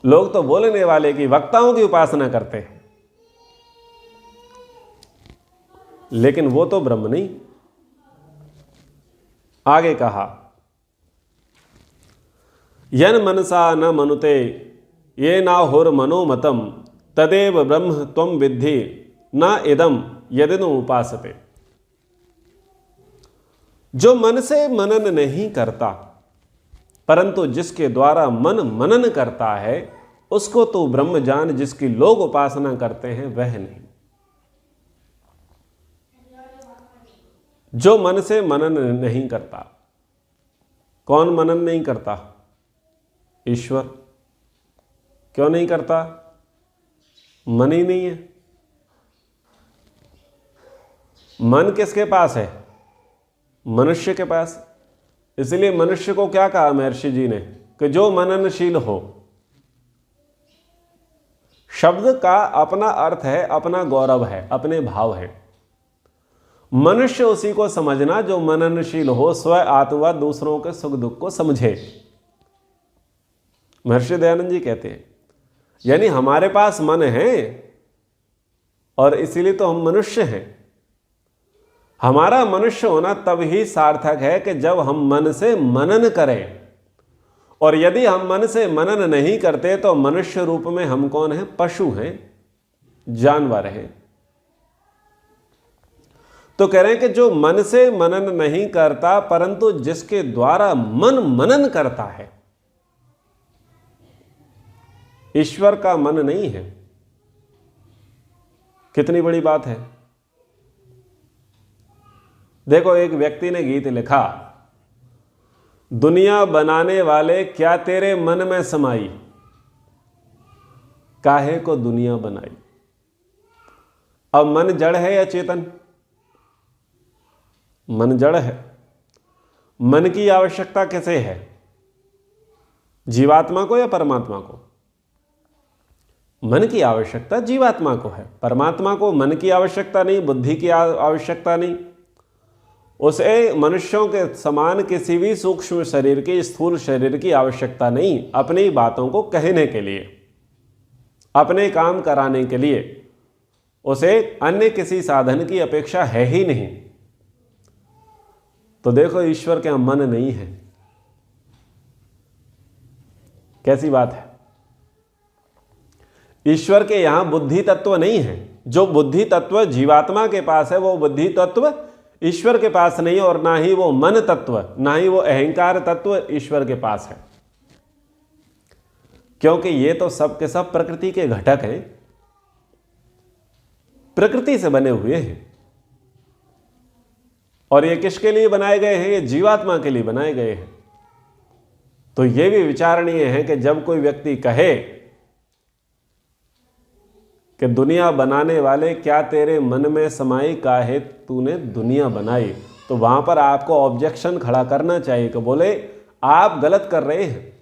लोग तो बोलने वाले की, वक्ताओं की उपासना करते हैं, लेकिन वो तो ब्रह्म नहीं। आगे कहा, यन मनसा न मनुते ये ना होर मनोमतम तदेव ब्रह्म त्वम विद्धि न इदम यदिनु उपासते। जो मन से मनन नहीं करता, परंतु जिसके द्वारा मन मनन करता है, उसको तो ब्रह्म जान, जिसकी लोग उपासना करते हैं वह नहीं। जो मन से मनन नहीं करता, कौन मनन नहीं करता? ईश्वर। क्यों नहीं करता? मन ही नहीं है। मन किसके पास है? मनुष्य के पास। इसलिए मनुष्य को क्या कहा महर्षि जी ने कि जो मननशील हो। शब्द का अपना अर्थ है, अपना गौरव है, अपने भाव है। मनुष्य उसी को समझना जो मननशील हो, स्व आत्मा, दूसरों के सुख दुख को समझे। महर्षि दयानंद जी कहते हैं, यानी हमारे पास मन है और इसीलिए तो हम मनुष्य हैं। हमारा मनुष्य होना तब ही सार्थक है कि जब हम मन से मनन करें, और यदि हम मन से मनन नहीं करते तो मनुष्य रूप में हम कौन हैं? पशु हैं, जानवर हैं। तो कह रहे हैं कि जो मन से मनन नहीं करता, परंतु जिसके द्वारा मन मनन करता है, ईश्वर का मन नहीं है। कितनी बड़ी बात है। देखो, एक व्यक्ति ने गीत लिखा, दुनिया बनाने वाले क्या तेरे मन में समाई, काहे को दुनिया बनाई। अब मन जड़ है या चेतन? मन जड़ है। मन की आवश्यकता किसे है? जीवात्मा को या परमात्मा को? मन की आवश्यकता जीवात्मा को है, परमात्मा को मन की आवश्यकता नहीं, बुद्धि की आवश्यकता नहीं। उसे मनुष्यों के समान किसी भी सूक्ष्म शरीर की, स्थूल शरीर की आवश्यकता नहीं, अपनी बातों को कहने के लिए, अपने काम कराने के लिए उसे अन्य किसी साधन की अपेक्षा है ही नहीं। तो देखो, ईश्वर के मन नहीं है। कैसी बात है। ईश्वर के यहां बुद्धि तत्व नहीं है। जो बुद्धि तत्व जीवात्मा के पास है, वो बुद्धि तत्व ईश्वर के पास नहीं, और ना ही वो मन तत्व, ना ही वो अहंकार तत्व ईश्वर के पास है। क्योंकि ये तो सब के सब प्रकृति के घटक हैं, प्रकृति से बने हुए हैं। और ये किसके लिए बनाए गए हैं? ये जीवात्मा के लिए बनाए गए हैं। तो ये भी विचारणीय है कि जब कोई व्यक्ति कहे कि दुनिया बनाने वाले क्या तेरे मन में समाई, काहे तूने दुनिया बनाई, तो वहां पर आपको ऑब्जेक्शन खड़ा करना चाहिए कि बोले आप गलत कर रहे हैं,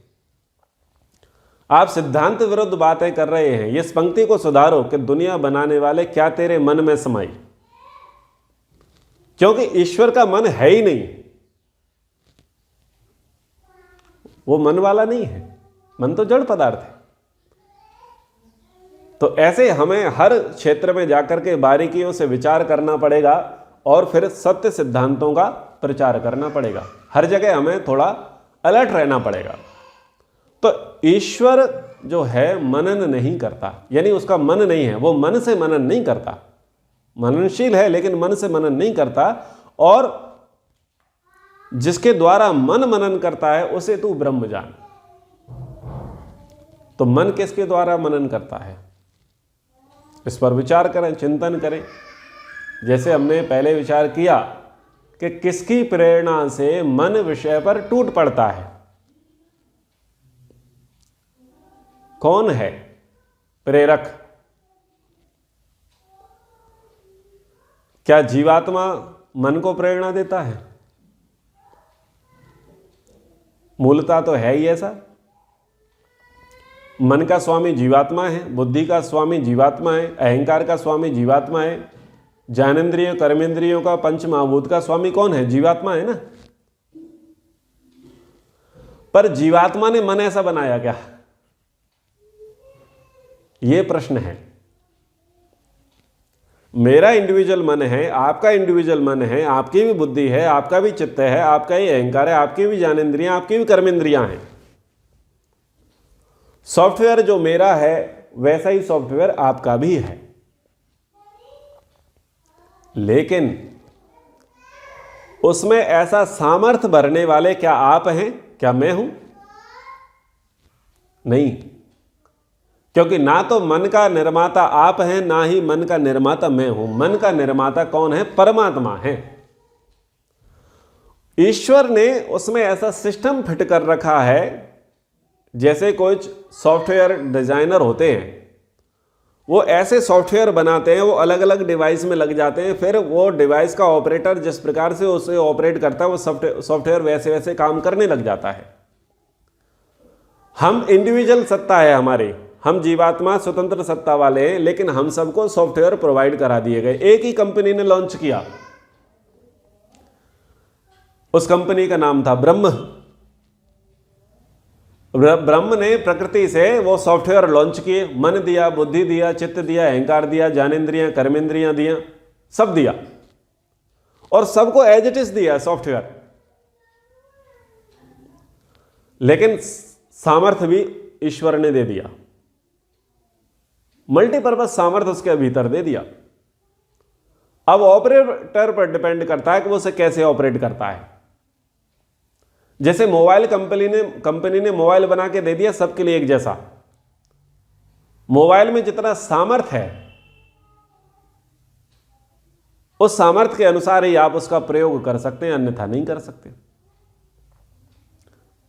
आप सिद्धांत विरुद्ध बातें कर रहे हैं। इस पंक्ति को सुधारो कि दुनिया बनाने वाले क्या तेरे मन में समाई, क्योंकि ईश्वर का मन है ही नहीं, वो मन वाला नहीं है। मन तो जड़ पदार्थ है। तो ऐसे हमें हर क्षेत्र में जाकर के बारीकियों से विचार करना पड़ेगा और फिर सत्य सिद्धांतों का प्रचार करना पड़ेगा। हर जगह हमें थोड़ा अलर्ट रहना पड़ेगा। तो ईश्वर जो है मनन नहीं करता, यानी उसका मन नहीं है, वो मन से मनन नहीं करता। मननशील है लेकिन मन से मनन नहीं करता। और जिसके द्वारा मन मनन करता है उसे तू ब्रह्म जान। तो मन किसके द्वारा मनन करता है, इस पर विचार करें, चिंतन करें। जैसे हमने पहले विचार किया कि किसकी प्रेरणा से मन विषय पर टूट पड़ता है, कौन है प्रेरक? क्या जीवात्मा मन को प्रेरणा देता है? मूलतः तो है ही ऐसा। मन का स्वामी जीवात्मा है, बुद्धि का स्वामी जीवात्मा है, अहंकार का स्वामी जीवात्मा है, ज्ञानेंद्रियों कर्मेंद्रियों का पंच महाभूत का स्वामी कौन है? जीवात्मा है ना। पर जीवात्मा ने मन ऐसा बनाया क्या? ये प्रश्न है। मेरा इंडिविजुअल मन है, आपका इंडिविजुअल मन है, आपकी भी बुद्धि है, आपका भी चित्त है, आपका ही अहंकार है, आपकी भी ज्ञानेंद्रियां, आपकी भी कर्मेंद्रियां हैं। सॉफ्टवेयर जो मेरा है वैसा ही सॉफ्टवेयर आपका भी है, लेकिन उसमें ऐसा सामर्थ्य भरने वाले क्या आप हैं, क्या मैं हूं? नहीं, क्योंकि ना तो मन का निर्माता आप हैं, ना ही मन का निर्माता मैं हूं। मन का निर्माता कौन है? परमात्मा है। ईश्वर ने उसमें ऐसा सिस्टम फिट कर रखा है, जैसे कुछ सॉफ्टवेयर डिजाइनर होते हैं, वो ऐसे सॉफ्टवेयर बनाते हैं, वो अलग अलग डिवाइस में लग जाते हैं, फिर वो डिवाइस का ऑपरेटर जिस प्रकार से उसे ऑपरेट करता है वो सॉफ्टवेयर वैसे वैसे काम करने लग जाता है। हम इंडिविजुअल सत्ता है हमारी, हम जीवात्मा स्वतंत्र सत्ता वाले हैं, लेकिन हम सबको सॉफ्टवेयर प्रोवाइड करा दिए गए। एक ही कंपनी ने लॉन्च किया, उस कंपनी का नाम था ब्रह्म। ब्रह्म ने प्रकृति से वो सॉफ्टवेयर लॉन्च किए, मन दिया, बुद्धि दिया, चित्त दिया, अहंकार दिया, ज्ञानेंद्रियां, कर्मेंद्रियां दिया, सब दिया, और सबको एज इट इज दिया सॉफ्टवेयर। लेकिन सामर्थ्य भी ईश्वर ने दे दिया, मल्टीपर्पज सामर्थ्य उसके भीतर दे दिया। अब ऑपरेटर पर डिपेंड करता है कि वो उसे कैसे ऑपरेट करता है। जैसे मोबाइल कंपनी ने मोबाइल बना के दे दिया सबके लिए एक जैसा। मोबाइल में जितना सामर्थ्य है उस सामर्थ्य के अनुसार ही आप उसका प्रयोग कर सकते हैं, अन्यथा नहीं कर सकते।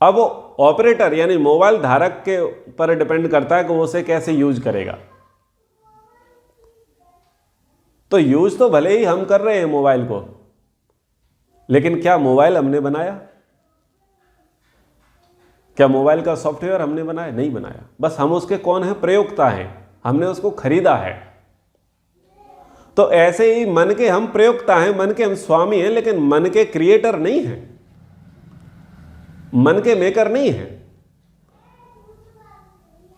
अब ऑपरेटर यानी मोबाइल धारक के पर डिपेंड करता है कि वो उसे कैसे यूज करेगा। तो यूज तो भले ही हम कर रहे हैं मोबाइल को, लेकिन क्या मोबाइल हमने बनाया? क्या मोबाइल का सॉफ्टवेयर हमने बनाया? नहीं बनाया। बस हम उसके कौन है? प्रयोक्ता हैं, हमने उसको खरीदा है। तो ऐसे ही मन के हम प्रयोक्ता हैं, मन के हम स्वामी हैं, लेकिन मन के क्रिएटर नहीं हैं, मन के मेकर नहीं हैं।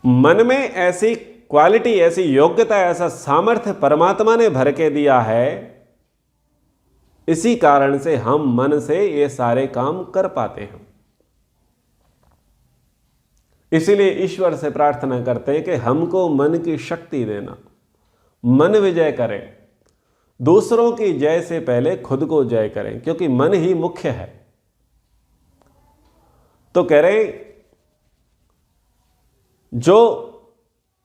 मन में ऐसी क्वालिटी, ऐसी योग्यता, ऐसा सामर्थ्य परमात्मा ने भर के दिया है, इसी कारण से हम मन से ये सारे काम कर पाते हैं। इसीलिए ईश्वर से प्रार्थना करते हैं कि हमको मन की शक्ति देना, मन विजय करें, दूसरों की जय से पहले खुद को जय करें, क्योंकि मन ही मुख्य है। तो कह रहे जो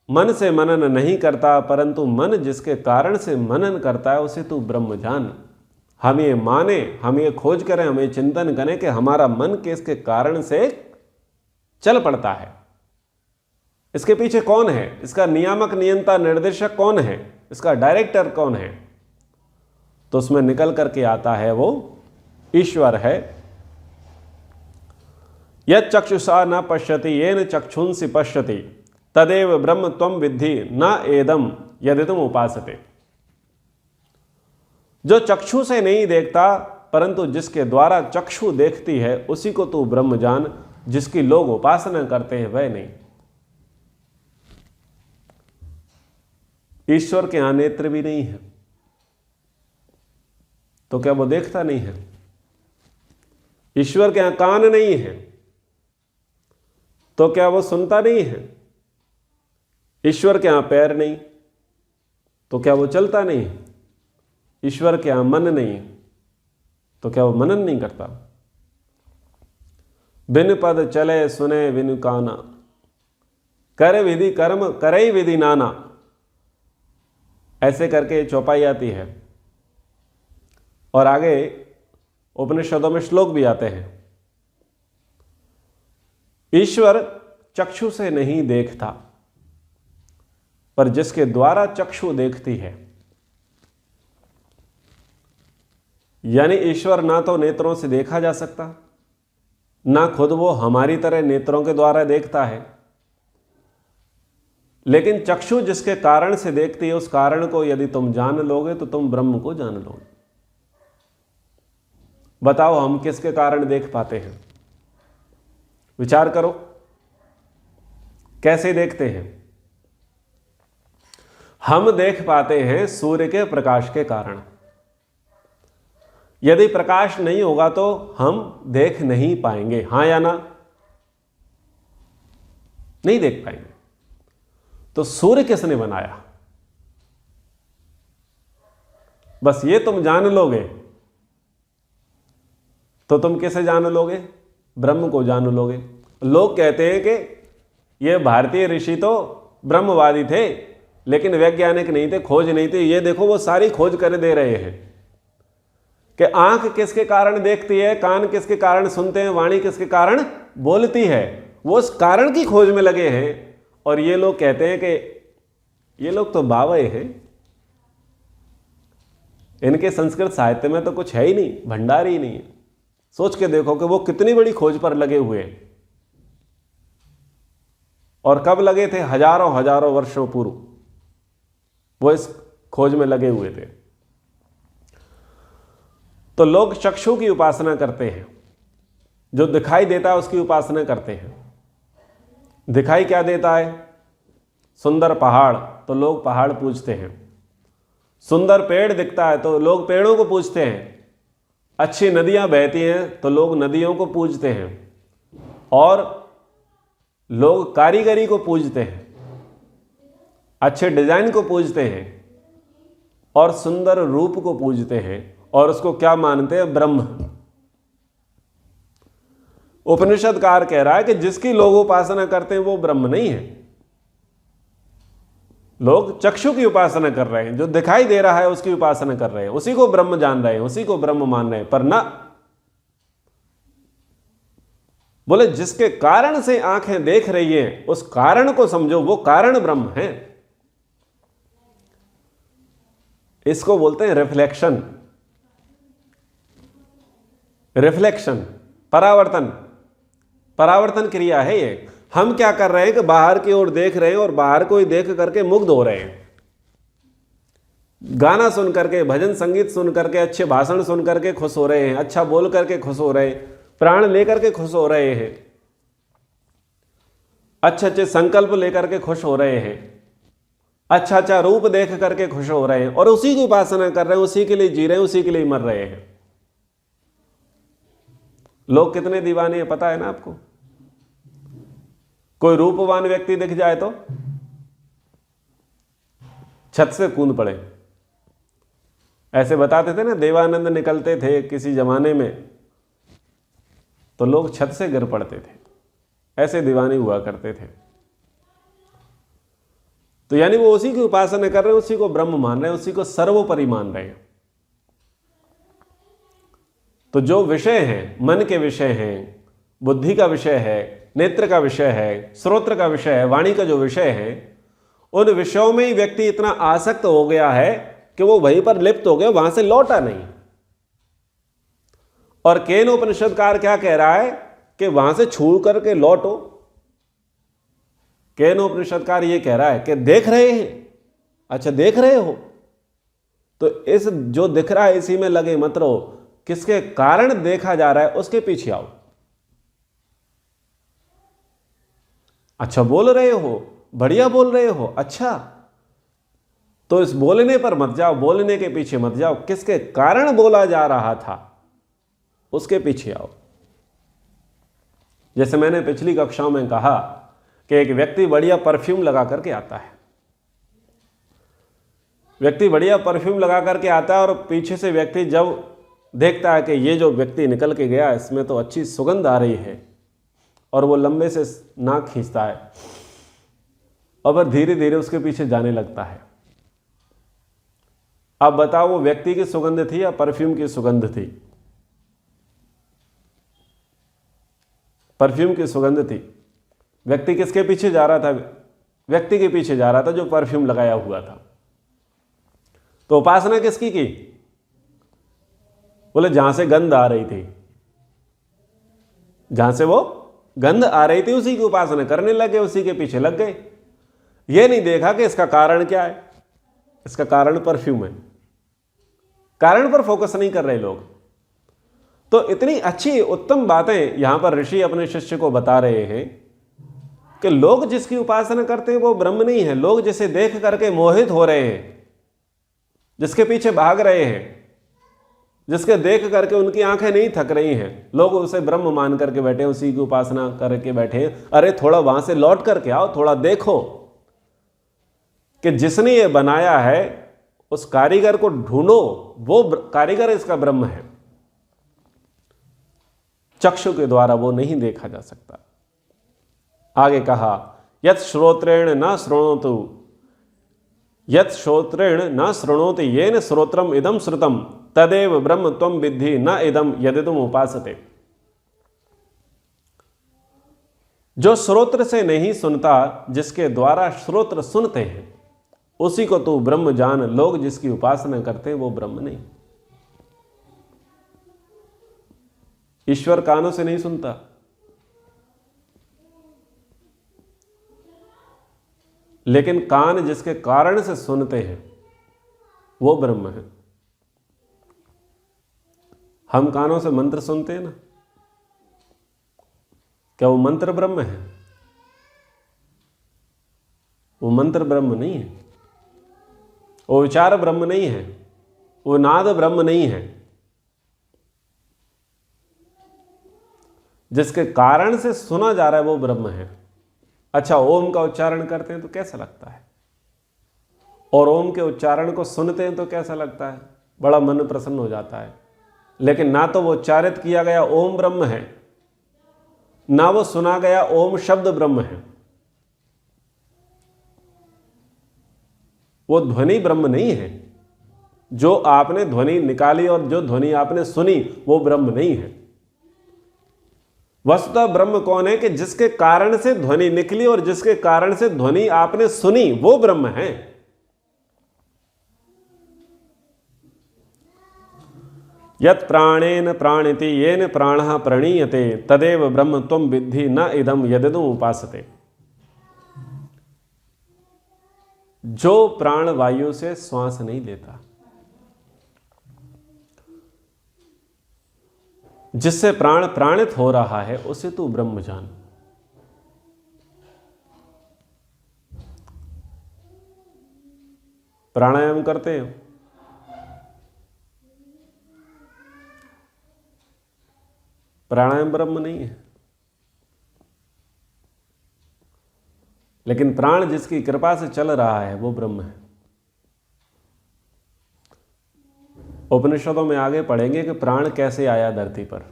मन से मनन नहीं करता, परंतु मन जिसके कारण से मनन करता है उसे तू ब्रह्म जान। हम ये माने, हम ये खोज करें, हम ये चिंतन करें कि हमारा मन किसके कारण से चल पड़ता है, इसके पीछे कौन है, इसका नियामक, नियंता, निर्देशक कौन है, इसका डायरेक्टर कौन है। तो उसमें निकल करके आता है वो ईश्वर है। यत् चक्षुषा न पश्यति येन चक्षुंसि पश्यति तदेव ब्रह्म त्वं विद्धि न एदम यदिदम उपासते। जो चक्षु से नहीं देखता परंतु जिसके द्वारा चक्षु देखती है उसी को तू ब्रह्म जान, जिसकी लोग उपासना करते हैं वह नहीं। ईश्वर के यहां नेत्र भी नहीं है, तो क्या वो देखता नहीं है? ईश्वर के यहां कान नहीं है, तो क्या वो सुनता नहीं है? ईश्वर के यहां पैर नहीं, तो क्या वो चलता नहीं है? ईश्वर के यहां मन नहीं, तो क्या वो मनन नहीं करता? बिन पद चले सुने बिनु काना, कर विधि कर्म करे विधि नाना। ऐसे करके चौपाई आती है और आगे उपनिषदों में श्लोक भी आते हैं। ईश्वर चक्षु से नहीं देखता, पर जिसके द्वारा चक्षु देखती है, यानी ईश्वर ना तो नेत्रों से देखा जा सकता, ना खुद वो हमारी तरह नेत्रों के द्वारा देखता है, लेकिन चक्षु जिसके कारण से देखती है उस कारण को यदि तुम जान लोगे तो तुम ब्रह्म को जान लोगे। बताओ हम किसके कारण देख पाते हैं? विचार करो, कैसे देखते हैं? हम देख पाते हैं सूर्य के प्रकाश के कारण। यदि प्रकाश नहीं होगा तो हम देख नहीं पाएंगे, हां या ना? नहीं देख पाएंगे। तो सूर्य किसने बनाया? बस ये तुम जान लोगे तो तुम किसे जान लोगे? ब्रह्म को जान लोगे। लोग कहते हैं कि ये भारतीय ऋषि तो ब्रह्मवादी थे लेकिन वैज्ञानिक नहीं थे, खोज नहीं थी। ये देखो वो सारी खोज कर दे रहे हैं कि आंख किसके कारण देखती है, कान किसके कारण सुनते हैं, वाणी किसके कारण बोलती है। वो उस कारण की खोज में लगे हैं और ये लोग कहते हैं कि ये लोग तो बावय हैं, इनके संस्कृत साहित्य में तो कुछ है ही नहीं, भंडार ही नहीं है। सोच के देखो कि वो कितनी बड़ी खोज पर लगे हुए हैं। और कब लगे थे? हजारों हजारों वर्षों पूर्व वो इस खोज में लगे हुए थे। तो लोग चक्षु की उपासना करते हैं, जो दिखाई देता है उसकी उपासना करते हैं। दिखाई क्या देता है? सुंदर पहाड़, तो लोग पहाड़ पूजते हैं। सुंदर पेड़ दिखता है तो लोग पेड़ों को पूजते हैं। अच्छी नदियां बहती हैं तो लोग नदियों को पूजते हैं। और लोग कारीगरी को पूजते हैं, अच्छे डिजाइन को पूजते हैं और सुंदर रूप को पूजते हैं और उसको क्या मानते हैं? ब्रह्म। उपनिषदकार कह रहा है कि जिसकी लोग उपासना करते हैं वो ब्रह्म नहीं है। लोग चक्षु की उपासना कर रहे हैं, जो दिखाई दे रहा है उसकी उपासना कर रहे हैं, उसी को ब्रह्म जान रहे हैं, उसी को ब्रह्म मान रहे हैं। पर ना, बोले जिसके कारण से आंखें देख रही हैं उस कारण को समझो, वो कारण ब्रह्म है। इसको बोलते हैं रिफ्लेक्शन। रिफ्लेक्शन, परावर्तन, परावर्तन क्रिया है ये। हम क्या कर रहे हैं कि बाहर की ओर देख रहे हैं और बाहर को ही देख करके मुग्ध हो रहे हैं। गाना सुन करके, भजन संगीत सुन करके, अच्छे भाषण सुन करके खुश हो रहे हैं, अच्छा बोल करके खुश हो रहे हैं, प्राण लेकर के खुश हो रहे हैं, अच्छे अच्छे संकल्प लेकर के खुश हो रहे हैं, अच्छा अच्छा रूप देख करके खुश हो रहे हैं और उसी की उपासना कर रहे हैं, उसी के लिए जी रहे हैं, उसी के लिए मर रहे हैं। लोग कितने दीवाने हैं पता है ना आपको? कोई रूपवान व्यक्ति दिख जाए तो छत से कूद पड़े। ऐसे बताते थे ना, देवानंद निकलते थे किसी जमाने में तो लोग छत से गिर पड़ते थे, ऐसे दीवाने हुआ करते थे। तो यानी वो उसी की उपासना कर रहे हैं, उसी को ब्रह्म मान रहे हैं, उसी को सर्वोपरि मान रहे हैं। तो जो विषय हैं, मन के विषय हैं, बुद्धि का विषय है, नेत्र का विषय है, श्रोत्र का विषय है, वाणी का जो विषय है, उन विषयों में ही व्यक्ति इतना आसक्त हो गया है कि वो वहीं पर लिप्त हो गया, वहां से लौटा नहीं। और केन उपनिषदकार क्या कह रहा है कि वहां से छू करके लौटो। केन उपनिषदकार ये कह रहा है कि देख रहे हैं, अच्छा देख रहे हो तो इस जो दिख रहा है इसी में लगे मत रहो, किसके कारण देखा जा रहा है उसके पीछे आओ। अच्छा बोल रहे हो, बढ़िया बोल रहे हो, अच्छा तो इस बोलने पर मत जाओ, बोलने के पीछे मत जाओ, किसके कारण बोला जा रहा था उसके पीछे आओ। जैसे मैंने पिछली कक्षाओं में कहा कि एक व्यक्ति बढ़िया परफ्यूम लगा करके आता है, व्यक्ति बढ़िया परफ्यूम लगा करके आता है और पीछे से व्यक्ति जब देखता है कि ये जो व्यक्ति निकल के गया इसमें तो अच्छी सुगंध आ रही है, और वो लंबे से नाक खींचता है और फिर धीरे धीरे उसके पीछे जाने लगता है। अब बताओ वो व्यक्ति की सुगंध थी या परफ्यूम की सुगंध थी? परफ्यूम की सुगंध थी। व्यक्ति किसके पीछे जा रहा था? व्यक्ति के पीछे जा रहा था जो परफ्यूम लगाया हुआ था। तो उपासना किसकी की? बोले जहां से गंध आ रही थी, जहां से वो गंध आ रही थी उसी की उपासना करने लगे, उसी के पीछे लग गए। ये नहीं देखा कि इसका कारण क्या है। इसका कारण परफ्यूम है, कारण पर फोकस नहीं कर रहे लोग। तो इतनी अच्छी उत्तम बातें यहां पर ऋषि अपने शिष्य को बता रहे हैं कि लोग जिसकी उपासना करते हैं वो ब्रह्म नहीं है, लोग जिसे देख करके मोहित हो रहे हैं, जिसके पीछे भाग रहे हैं, जिसके देख करके उनकी आंखें नहीं थक रही हैं, लोग उसे ब्रह्म मान करके बैठे हैं, उसी की उपासना करके बैठे हैं। अरे थोड़ा वहां से लौट करके आओ, थोड़ा देखो कि जिसने ये बनाया है उस कारीगर को ढूंढो, वो कारीगर इसका ब्रह्म है। चक्षु के द्वारा वो नहीं देखा जा सकता। आगे कहा यत् श्रोत्रेण न शृणोतु, यत् श्रोत्रेण न शृणोति येन श्रोत्रम इदम श्रुतम तदेव ब्रह्म त्वं विद्धि न इदम यदिदुम उपासते। जो श्रोत्र से नहीं सुनता, जिसके द्वारा श्रोत्र सुनते हैं, उसी को तू ब्रह्म जान। लोग जिसकी उपासना करते हैं वो ब्रह्म नहीं। ईश्वर कानों से नहीं सुनता, लेकिन कान जिसके कारण से सुनते हैं वो ब्रह्म है। हम कानों से मंत्र सुनते हैं ना, क्या वो मंत्र ब्रह्म है? वो मंत्र ब्रह्म नहीं है, वो विचार ब्रह्म नहीं है, वो नाद ब्रह्म नहीं है। जिसके कारण से सुना जा रहा है वो ब्रह्म है। अच्छा, ओम का उच्चारण करते हैं तो कैसा लगता है, और ओम के उच्चारण को सुनते हैं तो कैसा लगता है? बड़ा मन प्रसन्न हो जाता है। लेकिन ना तो वो उच्चारित किया गया ओम ब्रह्म है, ना वो सुना गया ओम शब्द ब्रह्म है। वो ध्वनि ब्रह्म नहीं है। जो आपने ध्वनि निकाली और जो ध्वनि आपने सुनी वो ब्रह्म नहीं है। वस्तुतः ब्रह्म कौन है? कि जिसके कारण से ध्वनि निकली और जिसके कारण से ध्वनि आपने सुनी वो ब्रह्म है। यत् प्राणेन प्राणिति येन प्राणः प्रणीयते तदेव ब्रह्म त्वं विद्धि न इदम यदिदुम उपासते। जो प्राण वायु से श्वास नहीं लेता, जिससे प्राण प्राणित हो रहा है, उसे तू ब्रह्म जान। प्राणायाम करते हो, प्राणायाम ब्रह्म नहीं है, लेकिन प्राण जिसकी कृपा से चल रहा है वो ब्रह्म है। उपनिषदों में आगे पढ़ेंगे कि प्राण कैसे आया धरती पर।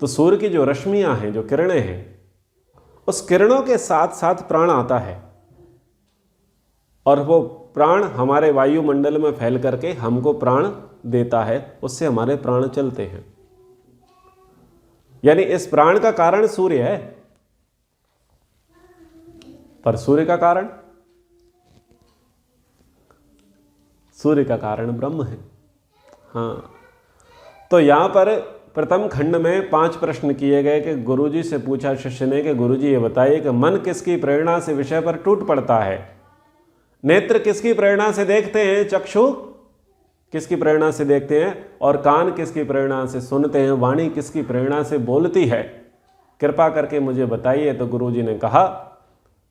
तो सूर्य की जो रश्मियां हैं, जो किरणें हैं, उस किरणों के साथ साथ प्राण आता है और वो प्राण हमारे वायुमंडल में फैल करके हमको प्राण देता है, उससे हमारे प्राण चलते हैं। यानी इस प्राण का कारण सूर्य है, पर सूर्य का कारण, सूर्य का कारण ब्रह्म है। हाँ, तो यहां पर प्रथम खंड में 5 प्रश्न किए गए कि गुरुजी से पूछा शिष्य ने कि गुरुजी ये बताइए कि मन किसकी प्रेरणा से विषय पर टूट पड़ता है? नेत्र किसकी प्रेरणा से देखते हैं? चक्षु किसकी प्रेरणा से देखते हैं? और कान किसकी प्रेरणा से सुनते हैं? वाणी किसकी प्रेरणा से बोलती है? कृपा करके मुझे बताइए। तो गुरुजी ने कहा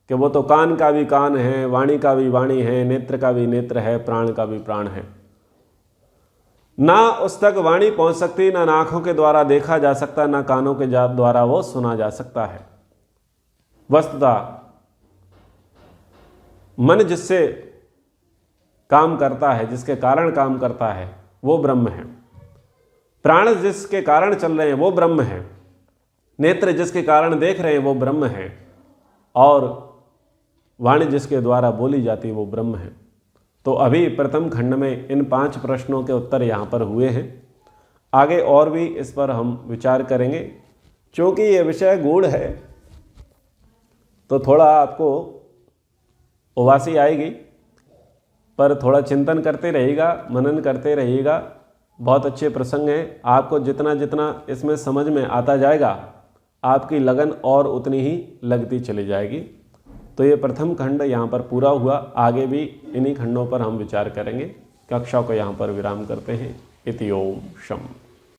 कि वो तो कान का भी कान है, वाणी का भी वाणी है, नेत्र का भी नेत्र है, प्राण का भी प्राण है। ना उस तक वाणी पहुंच सकती, ना आंखों के द्वारा देखा जा सकता, ना कानों के द्वारा वो सुना जा सकता है। वस्तुतः मन जिससे काम करता है, जिसके कारण काम करता है, वो ब्रह्म है। प्राण जिसके कारण चल रहे हैं वो ब्रह्म है। नेत्र जिसके कारण देख रहे हैं वो ब्रह्म है। और वाणी जिसके द्वारा बोली जाती है वो ब्रह्म है। तो अभी प्रथम खंड में इन 5 प्रश्नों के उत्तर यहाँ पर हुए हैं। आगे और भी इस पर हम विचार करेंगे। क्योंकि ये विषय गूढ़ है तो थोड़ा आपको उबासी आएगी, पर थोड़ा चिंतन करते रहिएगा, मनन करते रहिएगा। बहुत अच्छे प्रसंग हैं। आपको जितना जितना इसमें समझ में आता जाएगा, आपकी लगन और उतनी ही लगती चली जाएगी। तो ये प्रथम खंड यहाँ पर पूरा हुआ। आगे भी इन्हीं खंडों पर हम विचार करेंगे। कक्षा को यहाँ पर विराम करते हैं। इति ओम शम।